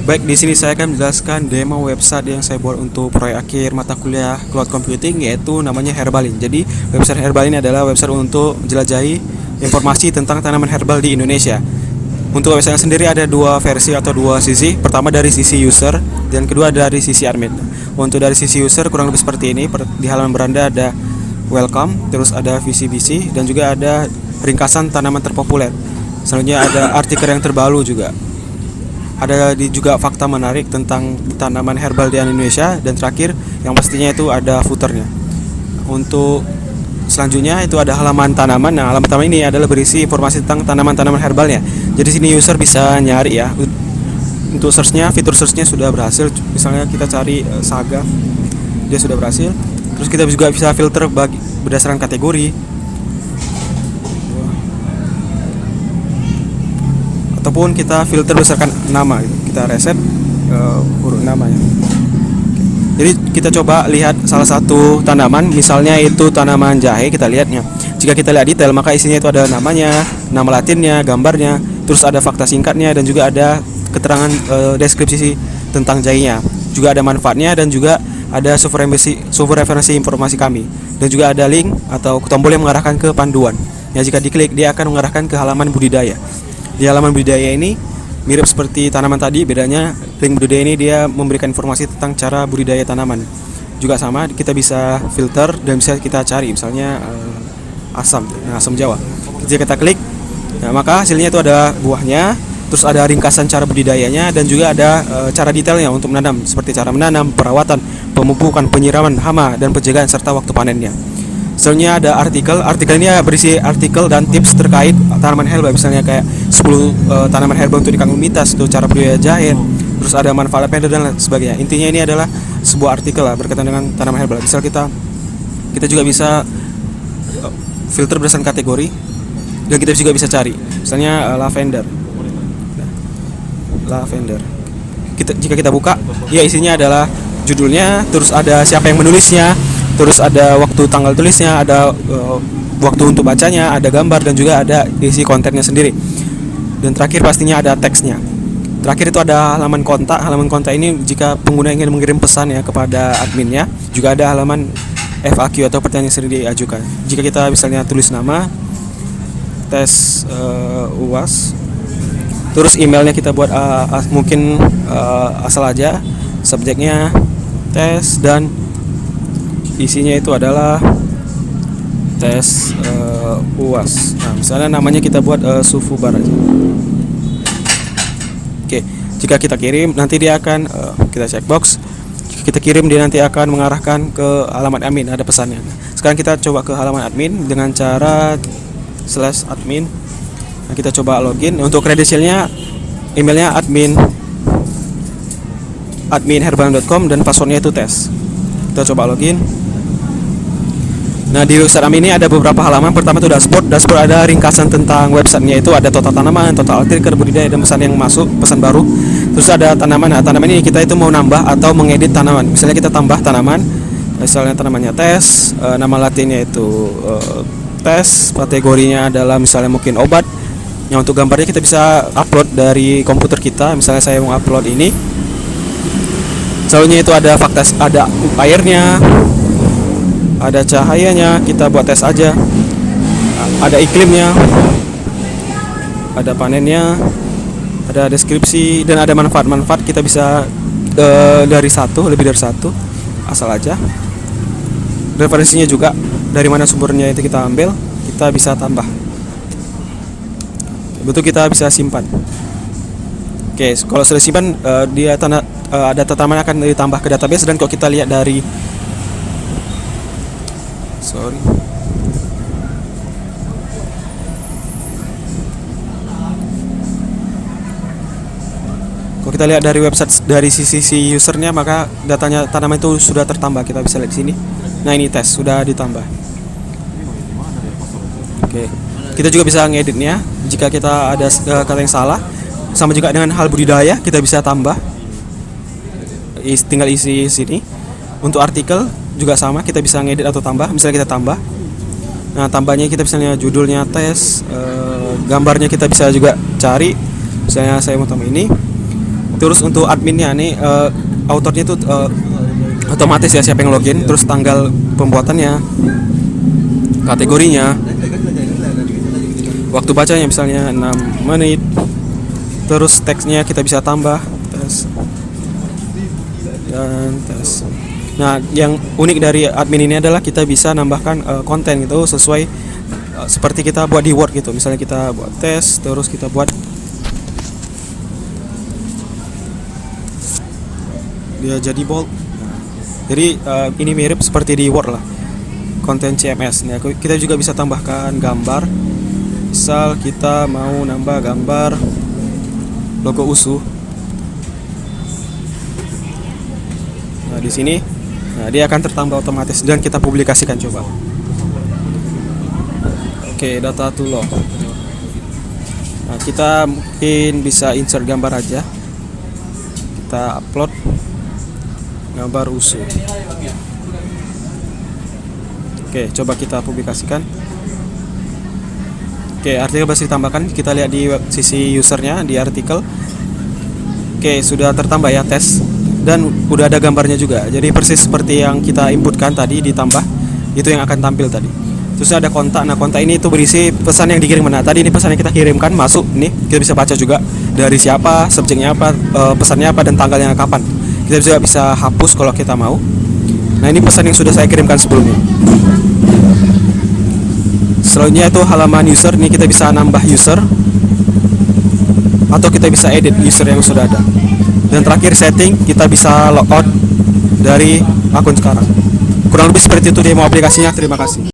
Baik, di sini saya akan menjelaskan demo website yang saya buat untuk proyek akhir mata kuliah Cloud Computing, yaitu namanya Herbalin. Jadi, website Herbalin adalah website untuk menjelajahi informasi tentang tanaman herbal di Indonesia. Untuk website sendiri ada dua versi atau dua sisi. Pertama dari sisi user dan kedua dari sisi admin. Untuk dari sisi user kurang lebih seperti ini. Di halaman beranda ada welcome, terus ada visi misi dan juga ada ringkasan tanaman terpopuler. Selanjutnya ada artikel yang terbaru juga. Ada juga fakta menarik tentang tanaman herbal di Indonesia, dan terakhir yang pastinya itu ada footernya. Untuk selanjutnya itu ada halaman tanaman. Nah, halaman tanaman ini adalah berisi informasi tentang tanaman-tanaman herbalnya. Jadi sini user bisa nyari ya. Untuk searchnya, fitur searchnya sudah berhasil. Misalnya kita cari saga, dia sudah berhasil. Terus kita juga bisa filter berdasarkan kategori, ataupun kita filter berdasarkan nama gitu. Kita reset huruf namanya. Jadi kita coba lihat salah satu tanaman, misalnya itu tanaman jahe. Kita lihatnya, jika kita lihat detail maka isinya itu ada namanya, nama latinnya, gambarnya, terus ada fakta singkatnya dan juga ada keterangan deskripsi tentang jahenya. Juga ada manfaatnya dan juga ada sumber referensi informasi kami, dan juga ada link atau tombol yang mengarahkan ke panduan. Ya, jika diklik dia akan mengarahkan ke halaman budidaya. Di halaman budidaya ini mirip seperti tanaman tadi, bedanya link budidaya ini dia memberikan informasi tentang cara budidaya tanaman. Juga sama, kita bisa filter dan bisa kita cari misalnya asam Jawa. Jika kita klik, nah, maka hasilnya itu ada buahnya, terus ada ringkasan cara budidayanya dan juga ada cara detailnya untuk menanam, seperti cara menanam, perawatan, pemupukan, penyiraman, hama dan penjagaan serta waktu panennya. Selanjutnya ada artikel ini berisi artikel dan tips terkait tanaman herbal, misalnya kayak 10 tanaman herbal untuk diganggu mitas, itu cara budidaya jahe, terus ada manfaat peder dan lain sebagainya. Intinya ini adalah sebuah artikel lah berkaitan dengan tanaman herbal. Misal kita juga bisa filter berdasarkan kategori, dan kita juga bisa cari misalnya lavender. Jika kita buka, ya isinya adalah judulnya, terus ada siapa yang menulisnya, terus ada waktu tanggal tulisnya, ada waktu untuk bacanya, ada gambar dan juga ada isi kontennya sendiri. Dan terakhir pastinya ada teksnya. Terakhir itu ada halaman kontak. Halaman kontak ini jika pengguna ingin mengirim pesan ya kepada adminnya. Juga ada halaman FAQ atau pertanyaan yang sering diajukan. Jika kita misalnya tulis nama, tes UAS, terus emailnya kita buat mungkin asal aja, subjeknya tes, dan isinya itu adalah tes UAS. Nah, misalnya namanya kita buat Sufubar aja. Oke, jika kita kirim nanti dia akan kita checkbox. Jika kita kirim dia nanti akan mengarahkan ke alamat admin, ada pesannya. Sekarang kita coba ke halaman admin dengan cara /admin. Nah, kita coba login. Untuk kredensialnya, emailnya admin@herbalan.com dan passwordnya itu tes. Kita coba login. Nah, di website kami ini ada beberapa halaman. Pertama itu dashboard. Dashboard ada ringkasan tentang websitenya, itu ada total tanaman, total artikel, budidaya, dan pesan yang masuk, pesan baru. Terus ada tanaman. Nah, tanaman ini kita itu mau nambah atau mengedit tanaman. Misalnya kita tambah tanaman, misalnya tanamannya tes, nama latinnya itu tes, kategorinya adalah misalnya mungkin obat. Yang untuk gambarnya kita bisa upload dari komputer kita. Misalnya saya mau upload ini. Soalnya itu ada fakta, ada airnya, ada cahayanya, kita buat tes aja. Ada iklimnya, ada panennya, ada deskripsi, dan ada manfaat-manfaat. Kita bisa lebih dari satu, asal aja. Referensinya juga, dari mana sumbernya itu kita ambil, kita bisa tambah. Betul, kita bisa simpan. Oke, kalau sudah simpan, dia ada tanaman akan ditambah ke database. Dan kalau kita lihat dari website dari sisi usernya, maka datanya tanaman itu sudah tertambah. Kita bisa lihat di sini. Nah, ini tes sudah ditambah. Oke, kita juga bisa ngeditnya jika kita ada kata yang salah. Sama juga dengan hal budidaya, kita bisa tambah. Tinggal isi sini. Untuk artikel juga sama, kita bisa ngedit atau tambah. Misalnya kita tambah, nah tambahnya kita misalnya judulnya tes, gambarnya kita bisa juga cari. Misalnya saya mau tambah ini, Terus untuk adminnya nih, autornya itu otomatis ya, siapa yang login, terus tanggal pembuatannya, kategorinya, waktu bacanya misalnya 6 menit, terus teksnya kita bisa tambah, tes dan tes. Nah, yang unik dari admin ini adalah kita bisa nambahkan konten gitu sesuai seperti kita buat di Word gitu. Misalnya kita buat tes, terus kita buat dia jadi bold. Nah, jadi ini mirip seperti di Word lah, konten CMS. Nah, kita juga bisa tambahkan gambar. Misal kita mau nambah gambar logo USU. Nah, di sini, nah dia akan tertambah otomatis dan kita publikasikan coba. Oke, data to log. Nah, kita mungkin bisa insert gambar aja. Kita upload gambar USU. Oke, coba kita publikasikan. Oke, artikel bisa ditambahkan. Kita lihat di sisi usernya di artikel. Oke, sudah tertambah ya tes, dan udah ada gambarnya juga. Jadi persis seperti yang kita inputkan tadi ditambah, itu yang akan tampil tadi. Terus ada kontak. Nah, kontak ini itu berisi pesan yang dikirim. Nah, tadi ini pesan yang kita kirimkan masuk nih, kita bisa baca juga dari siapa, subjeknya apa, pesannya apa, dan tanggalnya kapan. Kita juga bisa hapus kalau kita mau. Nah, ini pesan yang sudah saya kirimkan sebelumnya. Selanjutnya itu halaman user. Nih kita bisa nambah user, atau kita bisa edit user yang sudah ada. Dan terakhir setting, kita bisa logout dari akun sekarang. Kurang lebih seperti itu demo aplikasinya. Terima kasih.